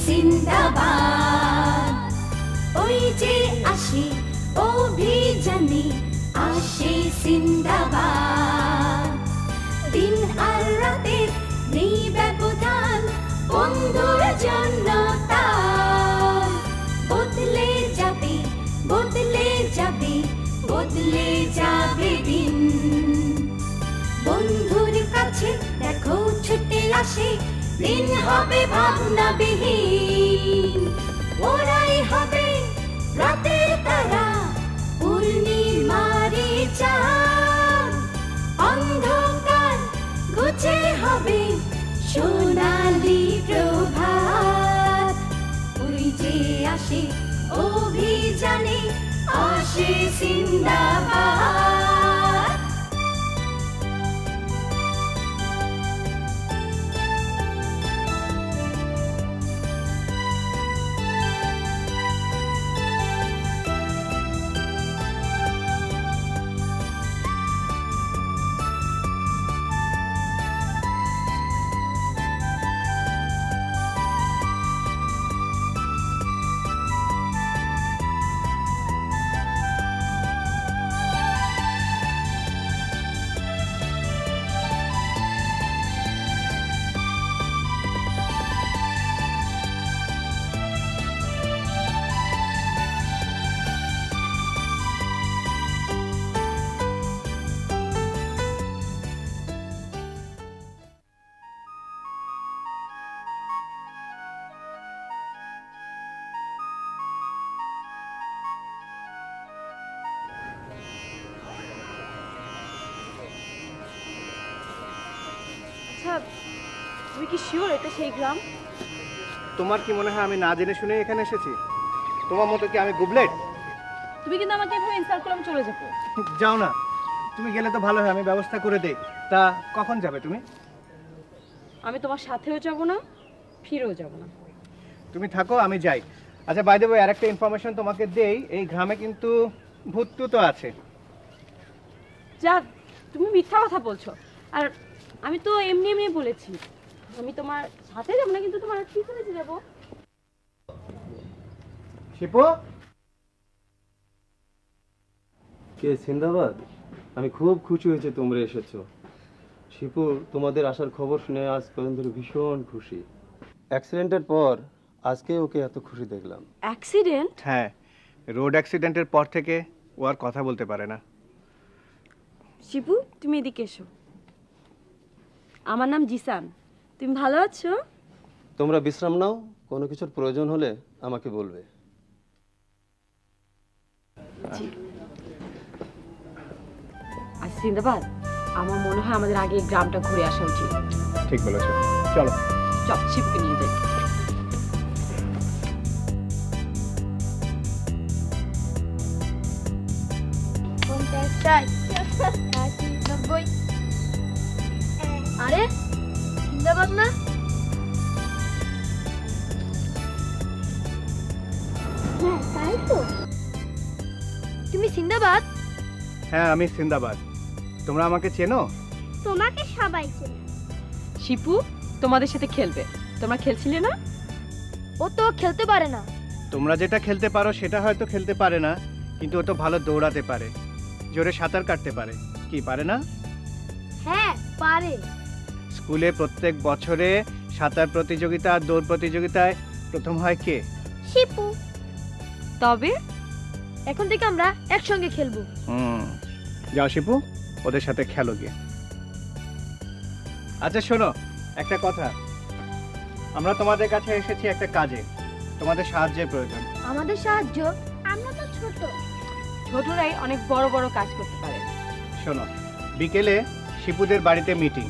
জিন্দাবাদ। ওই যে আসে অভিযানে, আসে জিন্দাবাদ। দিন আর রাতের নেই ব্যবধান, বন্ধুর জন্য তার। বদলে যাবে, বদলে যাবে, বদলে যাবে দিন। বন্ধুর কাছে দেখো ছুটে আসে, দিন হবে ভাবনাবিহীন। ওরাই হবে রাতের তারা, পূর্ণিমারি চাঁদ। অন্ধকার ঘুচে হবে সোনালি প্রভাত। ওই যে আসে অভিযানে, আসে জিন্দাবাদ। তুমি কি শিওর এটা সেই গ্রাম? তোমার কি মনে হয় আমি না জেনে শুনে এখানে এসেছি? তোমার মতো কি আমি গুবলেট? তুমি কিন্তু আমাকে এভাবে ইনসাল্ট করলে আমি চলে যাবো। যাও না, তুমি গেলে তো ভালো হয়, আমি ব্যবস্থা করে দেই। তা কখন যাবে তুমি? আমি তোমার সাথেও যাব না, ফিরেও যাব না। তুমি থাকো, আমি যাই। আচ্ছা, বাই দ্য ওয়ে আরেকটা ইনফরমেশন তোমাকে দেই, এই গ্রামে কিন্তু ভূত তো আছে। যা, তুমি মিথ্যা কথা বলছো। আর আমি তো এমনি এমনি বলেছি, আমি তোমার সাথে যাব না, কিন্তু তোমার পিছনে যাব। শিপু, কে জিন্দাবাদ? আমি খুব খুশি হয়েছে তোমরা এসেছো। শিপু, তোমাদের আসার খবর শুনে আজ পর্যন্ত ভীষণ খুশি। অ্যাক্সিডেন্টের পর আজকে ওকে এত খুশি দেখলাম। অ্যাক্সিডেন্ট? হ্যাঁ, রোড অ্যাক্সিডেন্টের পর থেকে ও আর কথা বলতে পারে না। শিপু, তুমি এদিকে এসো। আমার নাম জিসান, তুমি ভালো আছো? তোমরা বিশ্রাম নাও, কোনো কিছুর প্রয়োজন হলে আমাকে বলবে। আর জিন্দাবাদ, আমার মনে হয় আমাদের আগে গ্রামটা ঘুরে আসা উচিত। ঠিক বলেছো, চলো। চল, শিপুকে নিয়ে যাই। আরে জিন্দাবাদ না? হ্যাঁ তাই তো। তুমি জিন্দাবাদ? হ্যাঁ, আমি জিন্দাবাদ। তোমরা আমাকে চেনো? তোমাকে সবাই চেনে। শিপু তোমাদের সাথে খেলবে, তোমরা খেলছিলে না? ও তো খেলতে পারে না। তোমরা যেটা খেলতে পারো সেটা হয়তো খেলতে পারে না, কিন্তু ও তো ভালো দৌড়াতে পারে, জোরে সাঁতার কাটতে পারে। কি পারে না? হ্যাঁ পারে। স্কুলে প্রত্যেক বছরে সাঁতার প্রতিযোগিতা আর দৌড় প্রতিযোগিতায় প্রথম হয় কে? শিপু। তবে এখন থেকে আমরা একসঙ্গে খেলবো। যাও শিপু, ওদের সাথে খেলো গিয়ে। আচ্ছা শোনো, একটা কথা, আমরা তোমাদের কাছে এসেছি একটা কাজে, তোমাদের সাহায্যের প্রয়োজন। আমাদের সাহায্য? আমরা তো ছোট। ছোটরাই অনেক বড় বড় কাজ করতে পারে। শোনো, বিকেলে শিপুদের বাড়িতে মিটিং,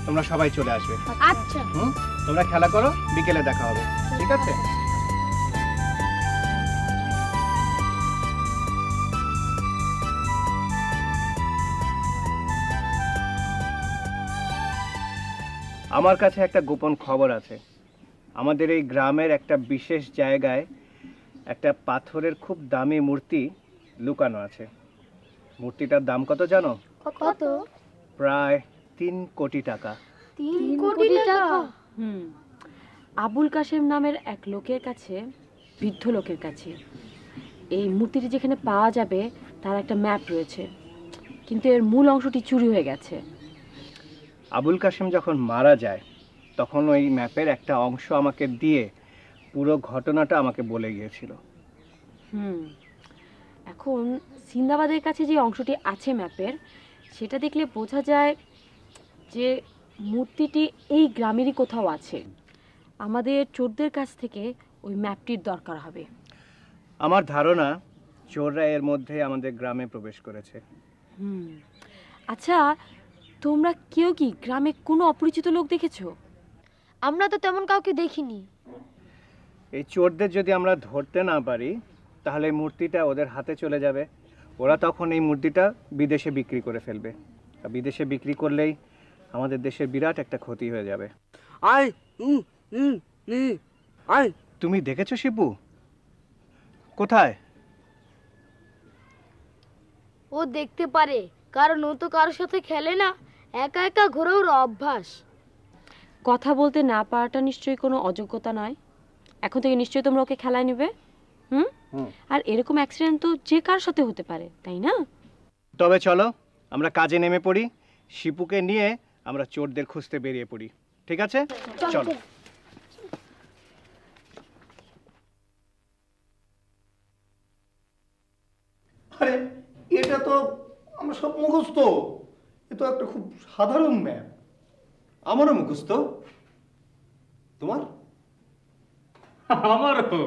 তোমরা সবাই চলে আসবে। আচ্ছা। তোমরা খেলা করো, বিকেলে দেখা হবে, ঠিক আছে? আমার কাছে একটা গোপন খবর আছে। আমাদের এই গ্রামের একটা বিশেষ জায়গায় একটা পাথরের খুব দামি মূর্তি লুকানো আছে। মূর্তিটার দাম কত জানো? কত? প্রায় 3 কোটি টাকা। 3 কোটি টাকা? আবুল কাশেম নামের এক লোকের কাছে, বৃদ্ধ লোকের কাছে এই মূর্তিটি যেখানে পাওয়া যাবে তার একটা ম্যাপ রয়েছে, কিন্তু এর মূল অংশটি চুরি হয়ে গেছে। আবুল কাশেম যখন মারা যায় তখন ওই ম্যাপের একটা অংশ আমাকে দিয়ে পুরো ঘটনাটা আমাকে বলে গিয়েছিল। এখন সিন্দাবাদের কাছে যে অংশটি আছে ম্যাপের, সেটা দেখলে বোঝা যায় যে মূর্তিটি এই গ্রামেরই কোথাও আছে। আমাদের চোরদের কাছ থেকে ওই ম্যাপটির দরকার হবে। আমার ধারণা চোররা এর মধ্যে আমাদের গ্রামে প্রবেশ করেছে। আচ্ছা, তোমরা কেউ কি গ্রামে কোনো অপরিচিত লোক দেখেছো? আমরা তো তেমন কাউকে দেখিনি। এই চোরদের যদি আমরা ধরতে না পারি তাহলে এই মূর্তিটা ওদের হাতে চলে যাবে। ওরা তখন এই মূর্তিটা বিদেশে বিক্রি করে ফেলবে। আর বিদেশে বিক্রি করলেই আমাদের দেশের বিরাট একটা ক্ষতি হয়ে যাবে। আয় আয়, তুমি দেখেছো শিবু? কোথায়? ও দেখতে পারে, কারণ ও তো কারোর সাথে খেলে না, একা একা ঘোরে ওর অভ্যাস। কথা বলতে না পারাটা নিশ্চয়ই কোনো অযোগ্যতা নয়। এখন থেকে নিশ্চয়ই তোমরা ওকে খেলায় নেবে। আর এরকম অ্যাক্সিডেন্ট তো যে কার সাথে হতে পারে, তাই না? তবে চলো আমরা কাজে নেমে পড়ি। শিপুকে নিয়ে আমরা চোরদের খুঁজতে বেরিয়ে পড়ি। ঠিক আছে, চলো। আরে এটা তো আমরা সব মুখস্থ। এ তো একটা খুব সাধারণ ম্যাপ। আমারও মুখস্থ। তোমার? আমারও।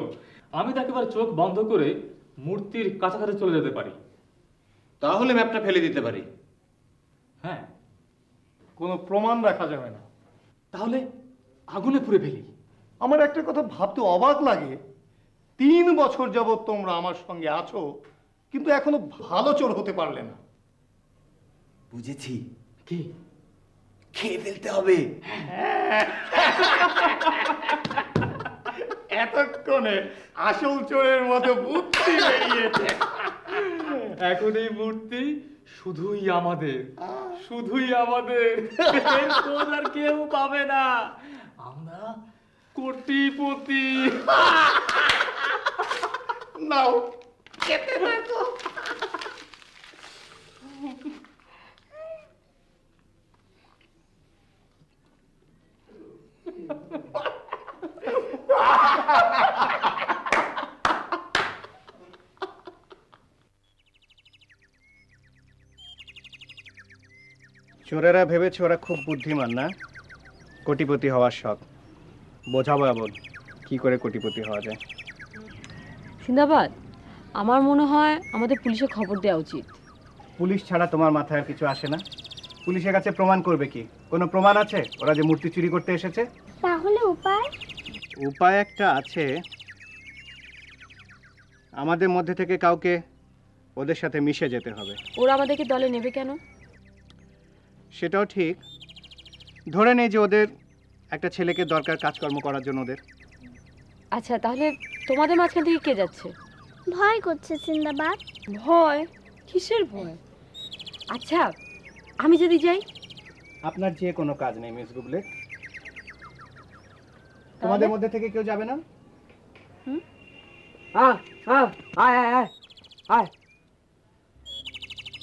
আমি তো একেবারে চোখ বন্ধ করে মূর্তির কাছাকাছি চলে যেতে পারি। তাহলে ম্যাপটা ফেলে দিতে পারি। হ্যাঁ, কোনো প্রমাণ রাখা যাবে না। তাহলে আগুনে পুড়ে ফেলি। আমার একটা কথা ভাবতে অবাক লাগে, 3 বছর যাবৎ তোমরা আমার সঙ্গে আছো, কিন্তু এখনো ভালো চোর হতে পারলে না। বুঝেছি, কি? খেয়ে ফেলতে হবে। এতক্ষণে আসল চোরের মতো বুদ্ধি বেরিয়েছে। এখন এই মূর্তি শুধুই আমাদের, শুধুই আমাদের। এর খোঁজ আর কেউ পাবে না। আমরা কোটিপতি। নাও খেতে থাকো। চোরেরা ভেবেছে ওরা খুব বুদ্ধিমান, না? কোটিপতি হওয়ার শখ। বোঝাবো এমন কি করে কোটিপতি হওয়া যায়। সিন্দাবাদ, আমার মনে হয় আমাদের পুলিশে খবর দেওয়া উচিত। পুলিশ ছাড়া তোমার মাথায় আর কিছু আসে না? পুলিশের কাছে প্রমাণ করবে কি? কোনো প্রমাণ আছে ওরা যে মূর্তি চুরি করতে এসেছে? তাহলে উপায়? উপায় একটা আছে। আমাদের মধ্যে থেকে কাউকে ওদের সাথে মিশে যেতে হবে। ওরা আমাদেরকে দলে নেবে কেন? সেটাও ঠিক। ধরে নেই যে ওদের একটা ছেলেকে দরকার কাজকর্ম করার জন্য ওদের। আচ্ছা, তাহলে তোমাদের মাঝখান থেকে কে যাচ্ছে? ভয় করছে সিন্দাবাদ। ভয়? কিসের ভয়? আচ্ছা, আমি যদি যাই? আপনার যে কোনো কাজ নেই মিস গুবলে। তোমাদের মধ্যে থেকে কেউ যাবে না?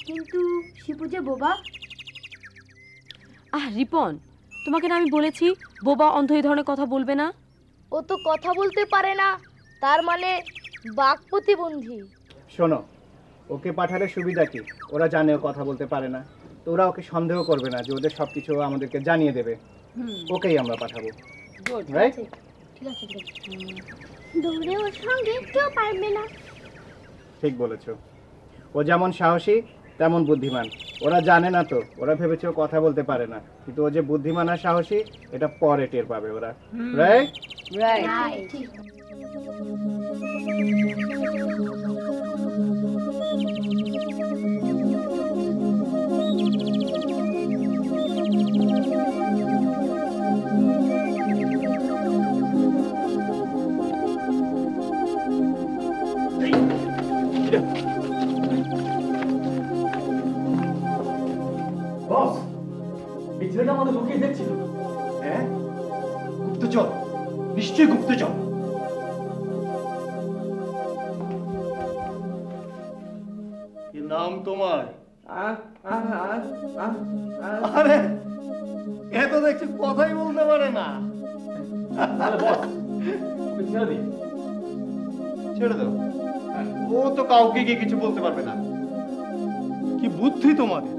কিন্তু শিপু যে বোবা। রিপন, তোমাকে না আমি বলেছি বোবা অন্ধ এই ধরনের কথা বলবে না। ও তো কথা বলতে পারে না, তার মানে বাক প্রতিবন্ধী। শোনো, ওকে পাঠালে সুবিধা কি? ওরা জানে ও কথা বলতে পারে না, তো ওরা ওকে সন্দেহ করবে না যে ওদের সবকিছু আমাদেরকে জানিয়ে দেবে। ওকেই আমরা পাঠাবো। রাইট? ঠিক আছে, দৌড়ে ওর সঙ্গে কেউ পারবে না। ঠিক বলেছো। ও যেমন সাহসী তেমন বুদ্ধিমান। ওরা জানে না তো, ওরা ভেবেছে ও কথা বলতে পারে না, কিন্তু ও যে বুদ্ধিমান আর সাহসী এটা পরে টের পাবে ওরা। রাইট? রাইট। বস, এই ছেলেটা আমাদের লুকিয়ে দেখছিল। হ্যাঁ, গুপ্তচর। নিশ্চয়ই গুপ্তচর। কি নাম তোমার? আরে এ তো দেখছি কথাই বলতে পারে না। তাহলে বস ওকে ছেড়ে দিই। ছেড়ে দাও, ও তো কাউকে গিয়ে কিছু বলতে পারবে না। কি বুদ্ধি তোমাদের,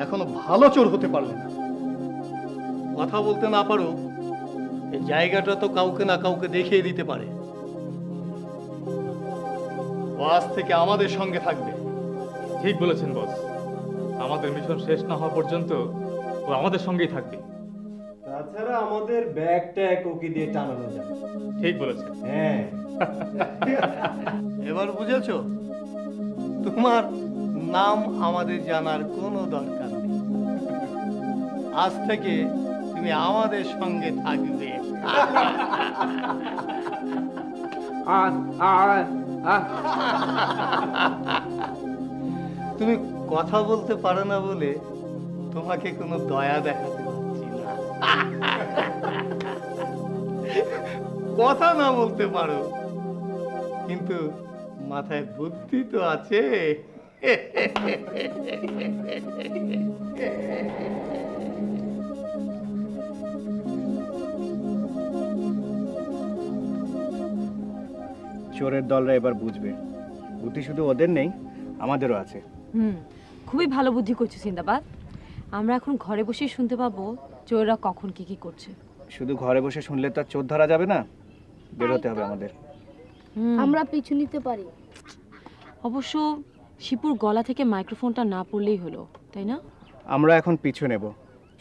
এখনো ভালো চোর হতে পারলে না। কথা বলতে না পারো, এই জায়গাটা তো কাউকে না কাউকে দেখিয়ে দিতে পারে। ও আজ থেকে আমাদের সঙ্গে থাকবে। ঠিক বলেছেন বস, আমাদের মিশন শেষ না হওয়া পর্যন্ত ও আমাদের সঙ্গেই থাকবে। তাছাড়া আমাদের ব্যাগ ট্যাগ ওকে দিয়ে টানানো যায়। ঠিক বলেছেন। হ্যাঁ, এবার বুঝেছো? তোমার নাম আমাদের জানার কোনো দরকার নেই। আজ থেকে তুমি আমাদের সঙ্গে থাকবে। তুমি কথা বলতে পারো না বলে তোমাকে কোনো দয়া দেখাতে পারছি না। কথা না বলতে পারো, কিন্তু মাথায় বুদ্ধি তো আছে। চোরের দলরা এবার বুঝবে বুদ্ধি শুধু ওদের নেই, আমাদেরও আছে। খুবই ভালো বুদ্ধি করছো সিন্দাবাদ। আমরা এখন ঘরে বসেই শুনতে পাবো চোররা কখন কি কি করছে। শুধু ঘরে বসে শুনলে তো আর চোর ধরা যাবে না, বের হতে হবে আমাদের। আমরা পিছু নিতে পারি। অবশ্য শিপুর গলা থেকে মাইক্রোফোনটা না পড়লেই হলো, তাই না? আমরা এখন পিছু নেব,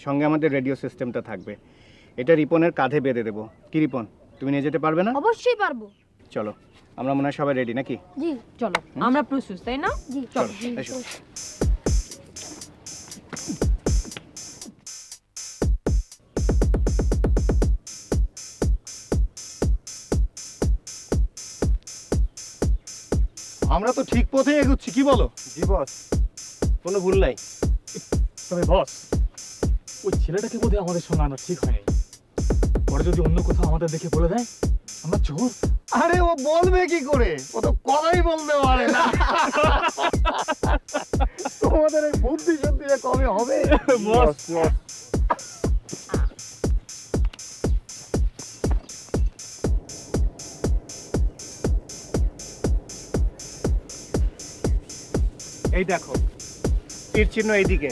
সঙ্গে আমাদের রেডিও সিস্টেমটা থাকবে। এটা রিপনের কাঁধে বেঁধে দেবো। কি রিপন, তুমি নিয়ে যেতে পারবে না? অবশ্যই পারবো। চলো, আমরা মনে হয় সবাই রেডি নাকি? জি চলো, আমরা প্রস্তুত, তাই না? জি চলো এসো। আমরা তো ঠিক পথে এগোচ্ছি, কি বলো? জি বস, কোনো ভুল নাই। তবে বস, ওই ছেলেটাকে বোধহয় আমাদের সঙ্গে আনা ঠিক হয়নি। পরে যদি অন্য কোথাও আমাদের দেখে বলে দেয় আমরা চোর। আরে ও বলবে কি করে, ও তো কথাই বলতে পারে না। তোমাদের এই বুদ্ধি শুদ্ধি কবে হবে? বস এই দেখো, তীর চিহ্ন এইদিকে,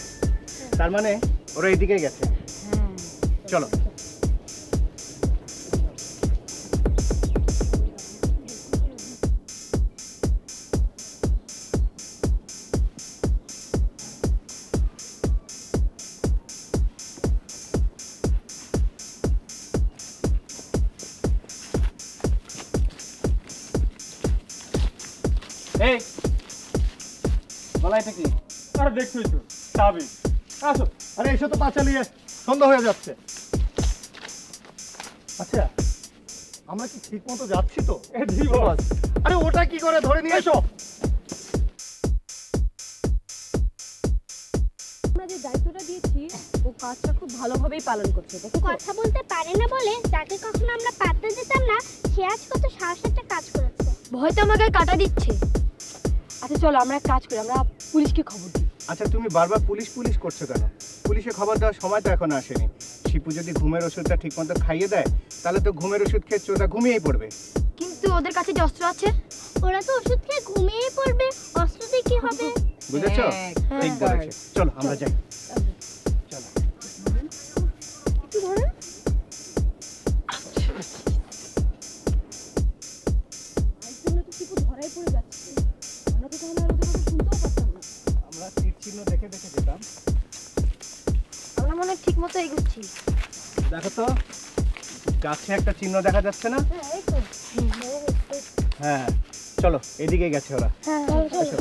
তার মানে ওরা এইদিকে গেছে। চলো। এই বলাইটা কি? আরে দেখছই তো চাবি। আসো। আরে এসো তো, পা চালিয়ে, সন্ধ্যা হয়ে যাচ্ছে। আচ্ছা, আমরা কি ঠিক মতো যাচ্ছি তো? জি বস। আরে ওটা কি করে ধরে নিয়ে এসো। আমরা যে দায়িত্বটা দিয়েছি ও কাজটা খুব ভালোভাবেই পালন করছে। দেখো কথা বলতে পারে না বলে যাকে কখনো আমরা পাত্তা দিতাম না, সে আজ কত সাহসের একটা কাজ করেছে। ভয় তো আমাকে কাটা দিচ্ছে। আচ্ছা চলো আমরা এক কাজ করি, আমরা পুলিশকে খবর দিই। আচ্ছা তুমি বারবার পুলিশ পুলিশ করছো কেন? পুলিশে খবর দেওয়ার সময় তো এখনো আসেনি। শিপু যদি ঘুমের ওষুধটা ঠিক মতো খাইয়ে দেয়, তাহলে তো ঘুমের ওষুধ খেয়ে চোরটা ঘুমিয়েই পড়বে। কিন্তু ওদের কাছে যে অস্ত্র আছে, ওরা তো ওষুধ খেয়ে ঘুমিয়ে পড়বে, অস্ত্র দিয়ে কি হবে? বুঝেছো? ঠিক বলেছে। চলো আমরা যাই। চলো। একটু ধরে। আমরা তীর চিহ্ন দেখে দেখে যেতাম। আমরা মনে হয় ঠিক মতো এগোচ্ছি। দেখো তো, গাছে একটা চিহ্ন দেখা যাচ্ছে না? হ্যাঁ এই তো। হ্যাঁ, চলো এদিকে গেছে ওরা। হ্যাঁ এসো।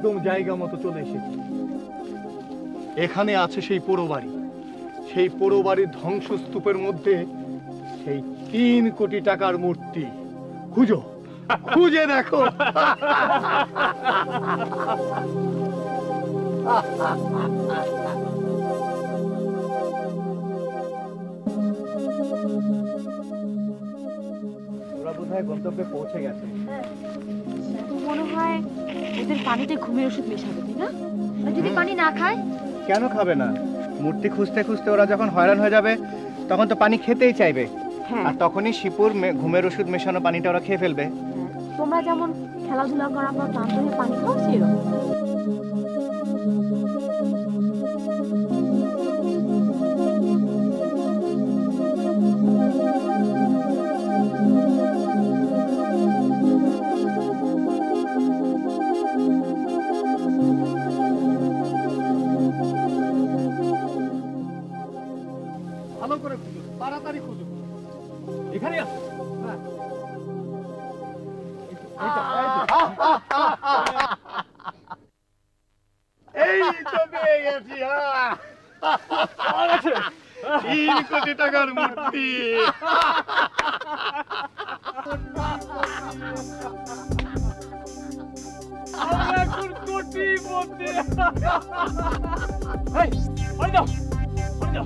একদম জায়গা মতো চলে এসেছি। এখানে আছে সেই পোড়ো বাড়ি, সেই পোড়ো বাড়ির ধ্বংসস্তূপের মধ্যে সেই 3 কোটি টাকার মূর্তি। খুঁজো, খুঁজে দেখো। ওরা বোধহয় গন্তব্যে পৌঁছে গেছে। তো মনে হয় ওদের পানিতে ঘুমের ওষুধ মেশাবে, তাই না? আর যদি পানি না খায়? কেন খাবে না? মূর্তি খুঁজতে খুঁজতে ওরা যখন হয়রান হয়ে যাবে তখন তো পানি খেতেই চাইবে। হ্যাঁ, আর তখনই শিপুর ঘুমের ওষুধ মেশানো পানিটা ওরা খেয়ে ফেলবে। তোমরা যেমন খেলাধুলা করার পর ক্লান্ত হয়ে পানি খাও, সেরকম। ভালো করে খুঁজো, তাড়াতাড়ি খুঁজো। এখানে আছে। এই তো পেয়ে গেছি। 3 কোটি টাকার মূর্তি। এখন কোটিপতি। এই, পানি দাও, পানি দাও।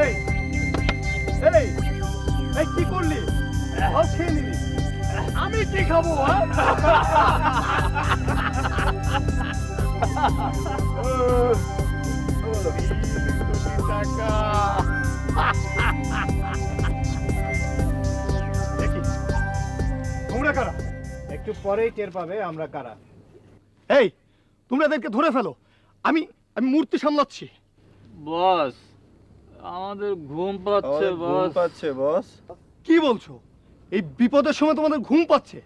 এই এই এই কি করলি? খেয়ে নিবি? আমি কি খাবো? টাকা দেখি তোমরা কারা? একটু পরেই টের পাবে আমরা কারা। এই তোমরা এদেরকে ধরে ফেলো। আমি আমি মূর্তি সামলাচ্ছি। বস, আমাদের ঘুম পাচ্ছে বস। কি বলছো? এই বিপদের সময় তোমাদের ঘুম পাচ্ছে?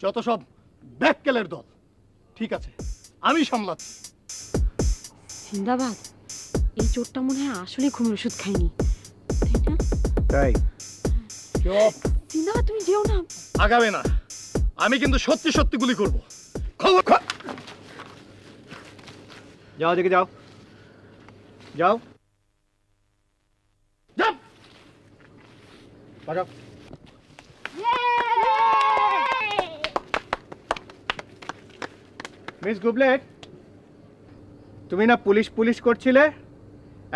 যত সব ব্যাককেলের দল। ঠিক আছে, আমি সামলাচ্ছি। সিন্দাবাদ, এই চোরটা মনে হয় আসলে ঘুমের ওষুধ খায়নি, তাই না? তাই চুপ, সিন্দাবাদ তুমি যেও না। আগাবে না। আমি কিন্তু সত্যি সত্যি গুলি করব। খবর যাও, দেখে যাও, যাও যাও। বাজাও। মিস গুবলেট, তুমি না পুলিশ পুলিশ করছিলে,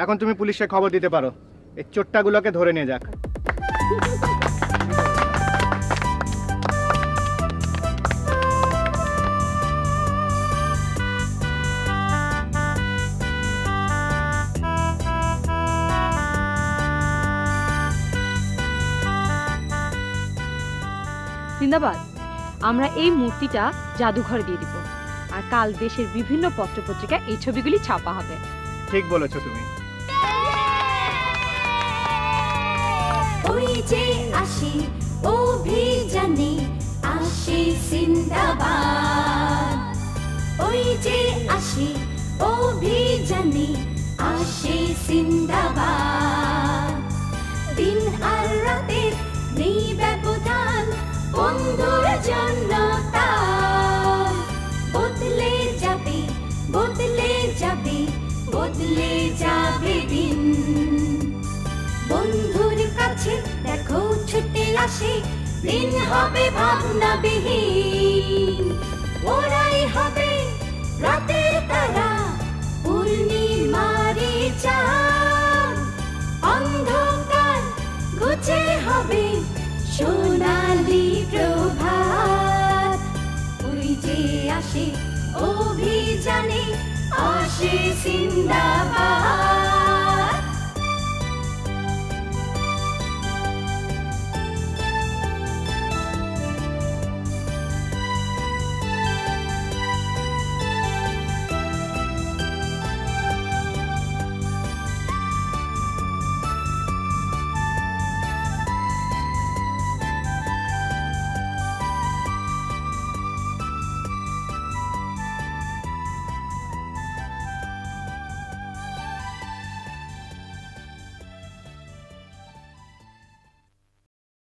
এখন তুমি পুলিশে খবর দিতে পারো। এই চোরটাগুলোকে ধরে নিয়ে যাক। সিন্দাবাদ, আমরা এই মূর্তিটা জাদুঘরে দিয়ে দিব, আর কাল দেশের বিভিন্ন পত্রপত্রিকায় এই ছবিগুলি ছাপা হবে। ঠিক বলেছো তুমি। ওই যে আসি অভিযানে আসি সিন্দাবাদ, ওই যে আসি অভিযানে আসি সিন্দাবাদ। দিন আর রাতের নেই ব্যবধান, বন্ধুর জন্য তার বদলে যাবে, বদলে যাবে, বদলে যাবে দিন। বন্ধুর কাছে দেখো ছুটে আসে, দিন হবে ভাবনাবিহীন। ওরাই হবে রাতের তারা, পূর্ণিমারি চাঁদ। অন্ধকার ঘুচে হবে সোনালি প্রভাত। ওই যে আসে অভিযানে আসে সিন্দাবাদ।